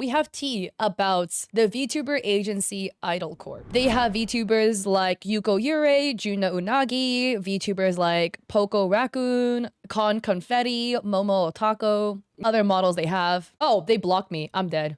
we have tea about the VTuber agency Idol Corp. They have VTubers like Yuko Yurei, Juna Unagi, VTubers like Poco Raccoon, Con Confetti, Momo Otako, other models they have. Oh, they blocked me. I'm dead.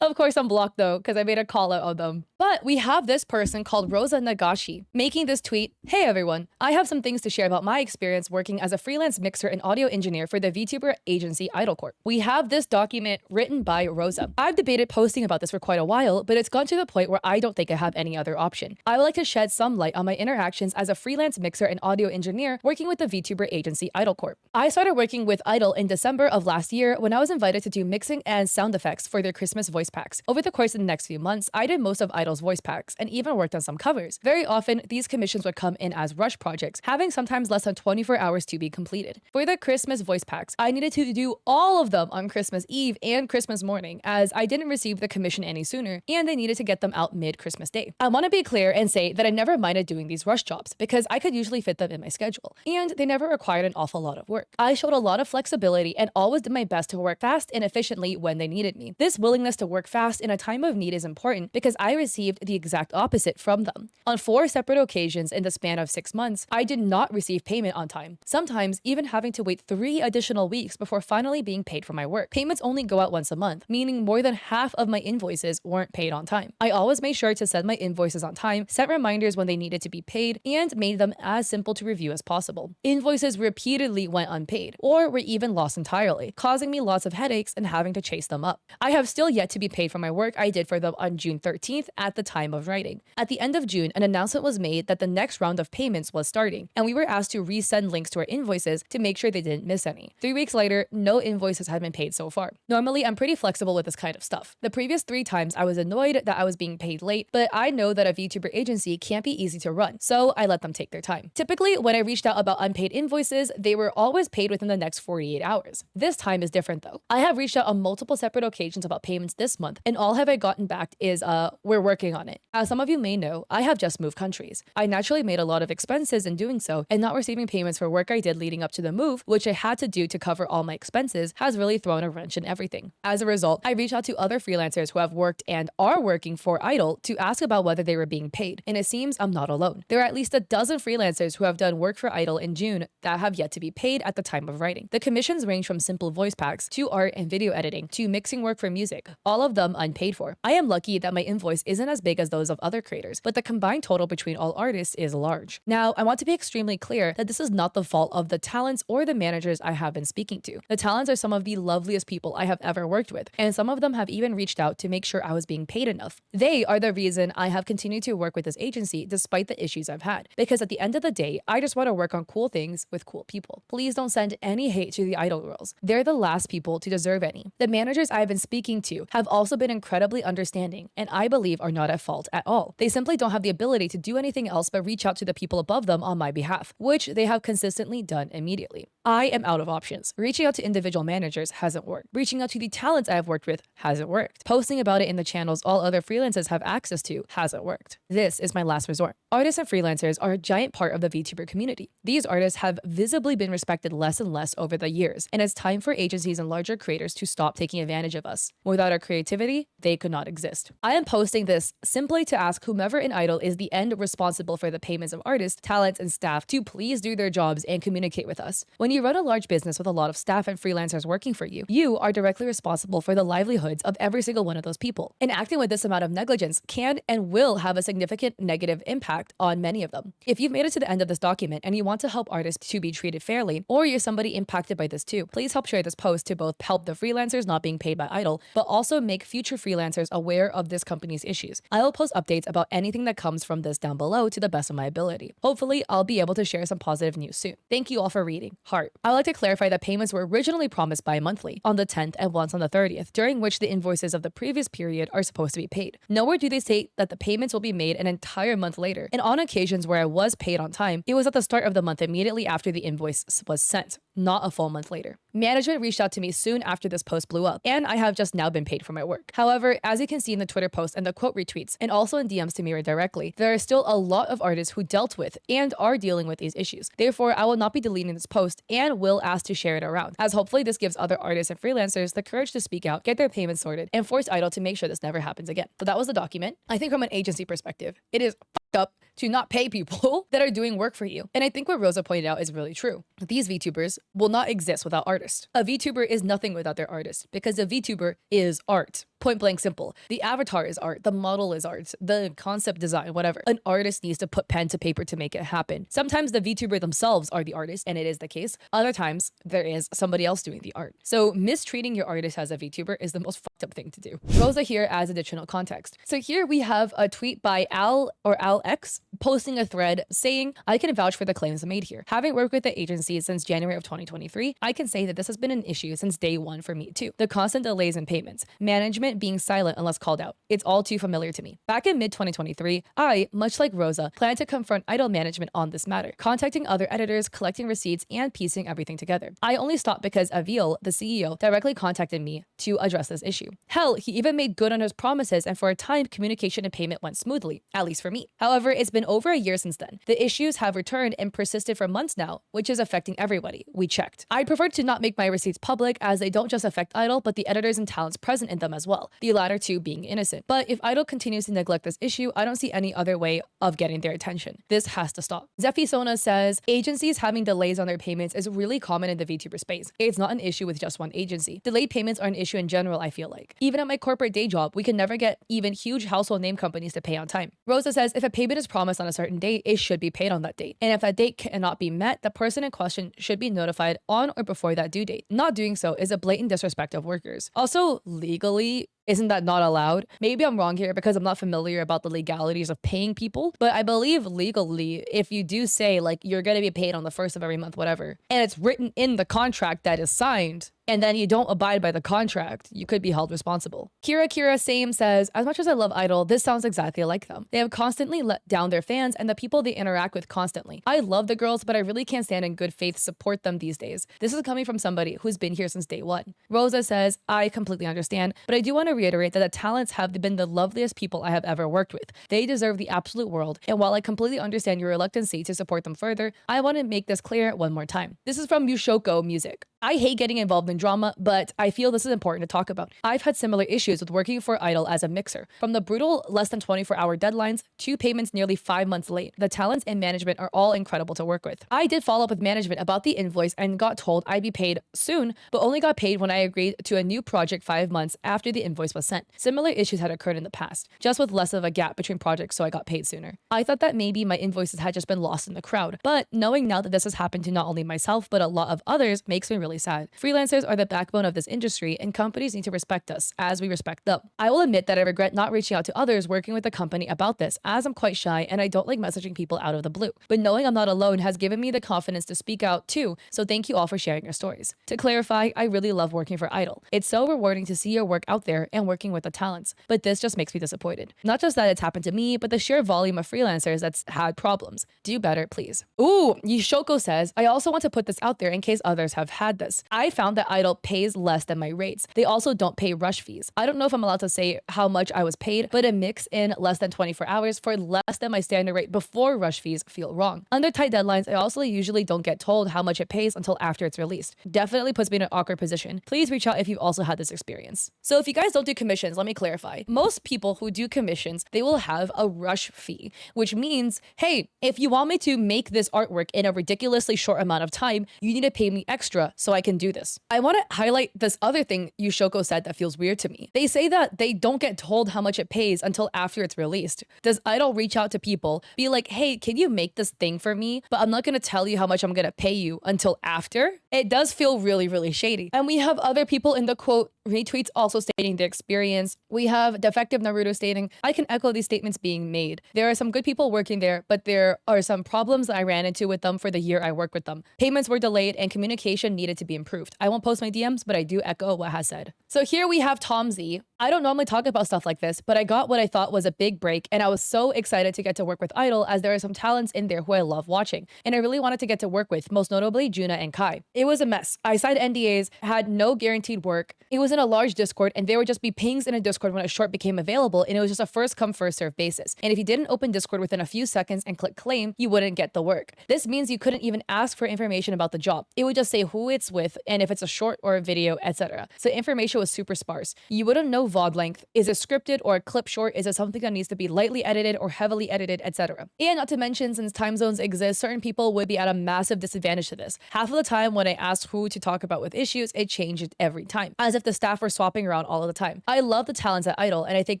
Of course I'm blocked though, because I made a call out of them. But we have this person called Rosa Nagashi making this tweet. Hey everyone, I have some things to share about my experience working as a freelance mixer and audio engineer for the VTuber agency Idol Corp. We have this document written by Rosa. I've debated posting about this for quite a while, but it's gone to the point where I don't think I have any other option. I would like to shed some light on my interactions as a freelance mixer and audio engineer working with the VTuber agency Idol Corp. I started working with Idol in December of last year when I was invited to do mixing and sound effects for their Christmas voice packs. Over the course of the next few months, I did most of Idol's voice packs and even worked on some covers. Very often, these commissions would come in as rush projects, having sometimes less than 24 hours to be completed. For the Christmas voice packs, I needed to do all of them on Christmas Eve and Christmas morning, as I didn't receive the commission any sooner, and they needed to get them out mid-Christmas Day. I want to be clear and say that I never minded doing these rush jobs because I could usually fit them in my schedule, and they never required an awful lot of work. I showed a lot of flexibility and always did my best to work fast and efficiently when they needed me. This willingness to work fast in a time of need is important because I received the exact opposite from them. On 4 separate occasions in the span of 6 months, I did not receive payment on time, sometimes even having to wait 3 additional weeks before finally being paid for my work. Payments only go out once a month, meaning more than half of my invoices weren't paid on time. I always made sure to send my invoices on time, set reminders when they needed to be paid, and made them as simple to review as possible. Invoices repeatedly went unpaid, or were even lost entirely, causing me lots of headaches and having to chase them up. I have still yet to be paid for my work I did for them on June 13th at the time of writing. At the end of June, an announcement was made that the next round of payments was starting, and we were asked to resend links to our invoices to make sure they didn't miss any. 3 weeks later, no invoices had been paid so far. Normally, I'm pretty flexible with this kind of stuff. The previous 3 times I was annoyed that I was being paid late, but I know that a VTuber agency can't be easy to run, so I let them take their time. Typically, when I reached out about unpaid invoices, they were always paid within the next 48 hours. This time is different though. I have reached out on multiple separate occasions about payments this month, and all have I gotten back is we're working on it. As some of you may know, I have just moved countries. I naturally made a lot of expenses in doing so, and not receiving payments for work I did leading up to the move, which I had to do to cover all my expenses, has really thrown a wrench in everything. As a result, I reached out to other freelancers who have worked and are working for Idol to ask about whether they were being paid, and it seems I'm not alone. There are at least a dozen freelancers who have done work for Idol in June that have yet to be paid at the time of writing. The commissions range from simple voice packs to art and video editing to mixing work for music, all of them unpaid for. I am lucky that my invoice isn't as big as those of other creators, but the combined total between all artists is large. Now, I want to be extremely clear that this is not the fault of the talents or the managers I have been speaking to. The talents are some of the loveliest people I have ever worked with, and some of them have even reached out to make sure I was being paid enough. They are the reason I have continued to work with this agency despite the issues I've had, because at the end of the day, I just want to work on cool things with cool people. Please don't send any hate to the Idol girls. They're the last people to deserve any. The managers I have been speaking to have also been incredibly understanding, and I believe are not at fault at all. They simply don't have the ability to do anything else but reach out to the people above them on my behalf, which they have consistently done immediately. I am out of options. Reaching out to individual managers hasn't worked. Reaching out to the talents I have worked with hasn't worked. Posting about it in the channels all other freelancers have access to hasn't worked. This is my last resort. Artists and freelancers are a giant part of the VTuber community. These artists have visibly been respected less and less over the years, and it's time for agencies and larger creators to stop taking advantage of us. Without our creativity, they could not exist. I am posting this simply to ask whomever in Idol is the end responsible for the payments of artists, talents, and staff to please do their jobs and communicate with us. When you run a large business with a lot of staff and freelancers working for you, you are directly responsible for the livelihoods of every single one of those people. And acting with this amount of negligence can and will have a significant negative impact on many of them. If you've made it to the end of this document and you want to help artists to be treated fairly, or you're somebody impacted by this too, please help share this post to both help the freelancers not being paid by Idol, but also make future freelancers aware of this company's issues. I will post updates about anything that comes from this down below to the best of my ability. Hopefully, I'll be able to share some positive news soon. Thank you all for reading. Heart. I would like to clarify that payments were originally promised bi-monthly, on the 10th and once on the 30th, during which the invoices of the previous period are supposed to be paid. Nowhere do they state that the payments will be made an entire month later, and on occasions where I was paid on time, it was at the start of the month immediately after the invoice was sent. not a full month later. Management reached out to me soon after this post blew up, and I have just now been paid for my work. However, as you can see in the Twitter post and the quote retweets, and also in DMs to me directly, there are still a lot of artists who dealt with and are dealing with these issues. Therefore, I will not be deleting this post and will ask to share it around, as hopefully this gives other artists and freelancers the courage to speak out, get their payments sorted, and force Idol to make sure this never happens again. So that was the document. I think from an agency perspective, it is fucked up to not pay people that are doing work for you. And I think what Rosa pointed out is really true. These VTubers will not exist without artists. A VTuber is nothing without their artist, because a VTuber is art. Point blank simple. The avatar is art. The model is art. The concept design, whatever. An artist needs to put pen to paper to make it happen. Sometimes the VTuber themselves are the artist, and it is the case. Other times, there is somebody else doing the art. So mistreating your artist as a VTuber is the most fucked up thing to do. Rosa here as additional context. So here we have a tweet by Alex posting a thread saying, I can vouch for the claims made here. Having worked with the agency since January of 2023, I can say that this has been an issue since day one for me too. The constant delays in payments, management being silent unless called out. It's all too familiar to me. Back in mid-2023, I, much like Rosa, planned to confront Idol management on this matter, contacting other editors, collecting receipts, and piecing everything together. I only stopped because Aviel, the CEO, directly contacted me to address this issue. Hell, he even made good on his promises, and for a time, communication and payment went smoothly, at least for me. However, it's been over a year since then. The issues have returned and persisted for months now, which is affecting everybody. We checked. I prefer to not make my receipts public, as they don't just affect Idol, but the editors and talents present in them as well. The latter two being innocent. But if Idol continues to neglect this issue, I don't see any other way of getting their attention. This has to stop. Zephy Sona says, agencies having delays on their payments is really common in the VTuber space. It's not an issue with just one agency. Delayed payments are an issue in general, I feel like. Even at my corporate day job, we can never get even huge household name companies to pay on time. Rosa says, if a payment is promised on a certain date, it should be paid on that date. And if that date cannot be met, the person in question should be notified on or before that due date. Not doing so is a blatant disrespect of workers. Also, legally, isn't that not allowed? Maybe I'm wrong here because I'm not familiar about the legalities of paying people, but I believe legally, if you do say like you're going to be paid on the first of every month, whatever, and it's written in the contract that is signed, and then you don't abide by the contract, you could be held responsible. Kira Same says, as much as I love Idol, this sounds exactly like them. They have constantly let down their fans and the people they interact with constantly. I love the girls, but I really can't stand in good faith support them these days. This is coming from somebody who's been here since day one. Rosa says, I completely understand, but I do want to reiterate that the talents have been the loveliest people I have ever worked with. They deserve the absolute world, and while I completely understand your reluctancy to support them further, I want to make this clear one more time. This is from Yushoko Music. I hate getting involved in drama, but I feel this is important to talk about. I've had similar issues with working for Idol as a mixer. From the brutal less than 24-hour deadlines to payments nearly 5 months late, the talents and management are all incredible to work with. I did follow up with management about the invoice and got told I'd be paid soon, but only got paid when I agreed to a new project 5 months after the invoice was sent. Similar issues had occurred in the past, just with less of a gap between projects, so I got paid sooner. I thought that maybe my invoices had just been lost in the crowd, but knowing now that this has happened to not only myself, but a lot of others makes me really sad. Freelancers are the backbone of this industry, and companies need to respect us as we respect them. I will admit that I regret not reaching out to others working with the company about this, as I'm quite shy and I don't like messaging people out of the blue. But knowing I'm not alone has given me the confidence to speak out too, so thank you all for sharing your stories. To clarify, I really love working for Idol. It's so rewarding to see your work out there and working with the talents, but this just makes me disappointed. Not just that it's happened to me, but the sheer volume of freelancers that's had problems. Do better, please. Ooh, Yishoko says, I also want to put this out there in case others have had this. I found that Idol pays less than my rates. They also don't pay rush fees. I don't know if I'm allowed to say how much I was paid, but a mix in less than 24 hours for less than my standard rate before rush fees feel wrong. Under tight deadlines, I also usually don't get told how much it pays until after it's released. Definitely puts me in an awkward position. Please reach out if you've also had this experience. So if you guys don't do commissions, let me clarify. Most people who do commissions, they will have a rush fee, which means, hey, if you want me to make this artwork in a ridiculously short amount of time, you need to pay me extra so I can do this. I want to highlight this other thing Yushoko said that feels weird to me. They say that they don't get told how much it pays until after it's released. Does Idol reach out to people, be like, hey, can you make this thing for me? But I'm not going to tell you how much I'm going to pay you until after? It does feel really, really shady. And we have other people in the quote retweets also stating their experience. We have Defective Naruto stating, I can echo these statements being made. There are some good people working there, but there are some problems that I ran into with them for the year I worked with them. Payments were delayed and communication needed to be improved. I won't post my DMs, but I do echo what has said. So here we have Tom Z. I don't normally talk about stuff like this, but I got what I thought was a big break, and I was so excited to get to work with Idol as there are some talents in there who I love watching, and I really wanted to get to work with, most notably Juna and Kai. It was a mess. I signed NDAs, had no guaranteed work. It was in a large Discord, and there would just be pings in a Discord when a short became available, and it was just a first come first serve basis. And if you didn't open Discord within a few seconds and click claim, you wouldn't get the work. This means you couldn't even ask for information about the job. It would just say who it's with and if it's a short or a video, etc. So information was super sparse. You wouldn't know VOD length. Is it scripted or a clip short? Is it something that needs to be lightly edited or heavily edited, etc.? And not to mention, since time zones exist, certain people would be at a massive disadvantage to this. Half of the time when I asked who to talk about with issues, it changed every time, as if the staff were swapping around all of the time. I love the talents at Idol and I think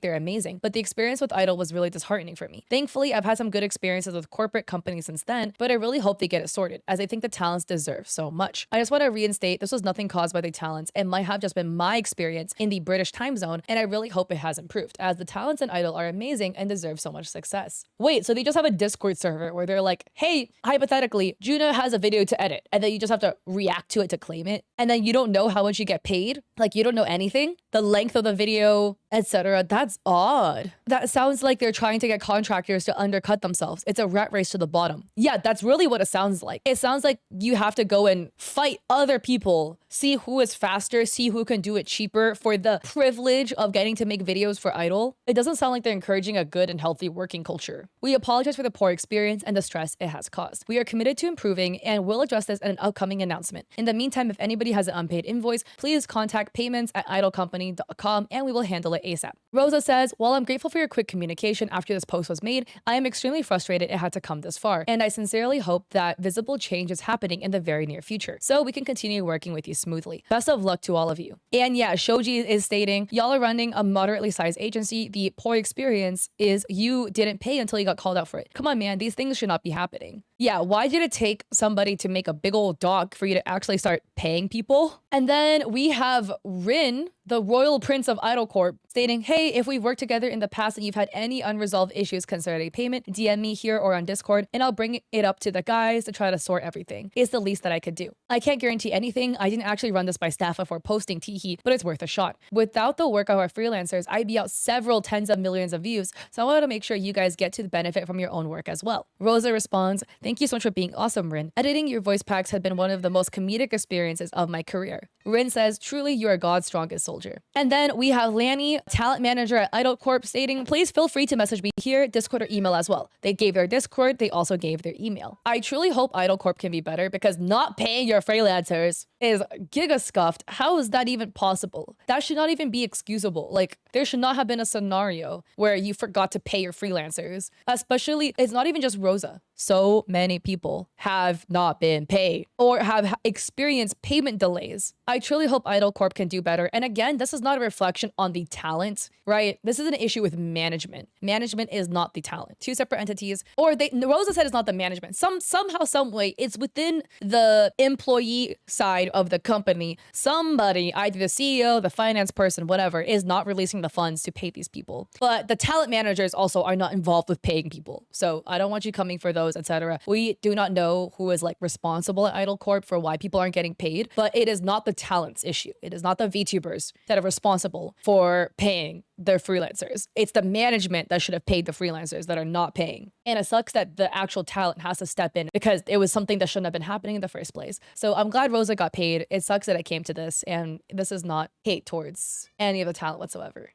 they're amazing, but the experience with Idol was really disheartening for me. Thankfully, I've had some good experiences with corporate companies since then, but I really hope they get it sorted, as I think the talents deserve so much. I just want to reinstate this was nothing caused by the talents and might have just been my experience in the British time zone, and I really hope it has improved, as the talents in Idol are amazing and deserve so much success. Wait, so they just have a Discord server where they're like, hey, hypothetically, Juna has a video to edit, and then you just have to react to it to claim it, and then you don't know how much you get paid? Like, you don't know anything? The length of the video, etc. That's odd. That sounds like they're trying to get contractors to undercut themselves. It's a rat race to the bottom. Yeah, that's really what it sounds like. It sounds like you have to go and fight other people, see who is faster, see who can do it cheaper for the privilege of getting to make videos for Idol. It doesn't sound like they're encouraging a good and healthy working culture. We apologize for the poor experience and the stress it has caused. We are committed to improving and will address this in an upcoming announcement. In the meantime, if anybody has an unpaid invoice, please contact payments@idolcompany.com and we will handle it ASAP. Rosa says, while I'm grateful for your quick communication after this post was made, I am extremely frustrated it had to come this far, and I sincerely hope that visible change is happening in the very near future, so we can continue working with you smoothly. Best of luck to all of you. And yeah, Shoji is stating, y'all are running a moderately sized agency. The poor experience is you didn't pay until you got called out for it. Come on, man, these things should not be happening. Yeah, why did it take somebody to make a big old doc for you to actually start paying people? And then we have Rin, the royal prince of Idol Corp, stating, hey, if we've worked together in the past and you've had any unresolved issues concerning payment, DM me here or on Discord and I'll bring it up to the guys to try to sort everything. It's the least that I could do. I can't guarantee anything. I didn't actually run this by staff before posting teehee, but it's worth a shot. Without the work of our freelancers, I'd be out several tens of millions of views, so I wanted to make sure you guys get to benefit from your own work as well. Rosa responds, thank you so much for being awesome, Rin. Editing your voice packs had been one of the most comedic experiences of my career. Rin says, truly, you are God's strongest soldier. And then we have Lanny, talent manager at Idol Corp, stating, please feel free to message me here, Discord or email as well. They gave their Discord, they also gave their email. I truly hope Idol Corp can be better, because not paying your freelancers is giga scuffed. How is that even possible? That should not even be excusable. Like, there should not have been a scenario where you forgot to pay your freelancers. Especially, it's not even just Rosa. So many people have not been paid or have experienced payment delays. I truly hope Idol Corp can do better. And again, this is not a reflection on the talent, right? This is an issue with management. Management is not the talent. Two separate entities. Or Rosa said it's not the management. Somehow, some way, it's within the employee side of the company. Somebody, either the CEO, the finance person, whatever, is not releasing the funds to pay these people. But the talent managers also are not involved with paying people. So I don't want you coming for those, etc. We do not know who is like responsible at Idol Corp for why people aren't getting paid, but it is not the talent's issue. It is not the VTubers that are responsible for paying their freelancers. It's the management that should have paid the freelancers that are not paying. And it sucks that the actual talent has to step in because it was something that shouldn't have been happening in the first place. So I'm glad Rosa got paid. It sucks that it came to this, and this is not hate towards any of the talent whatsoever.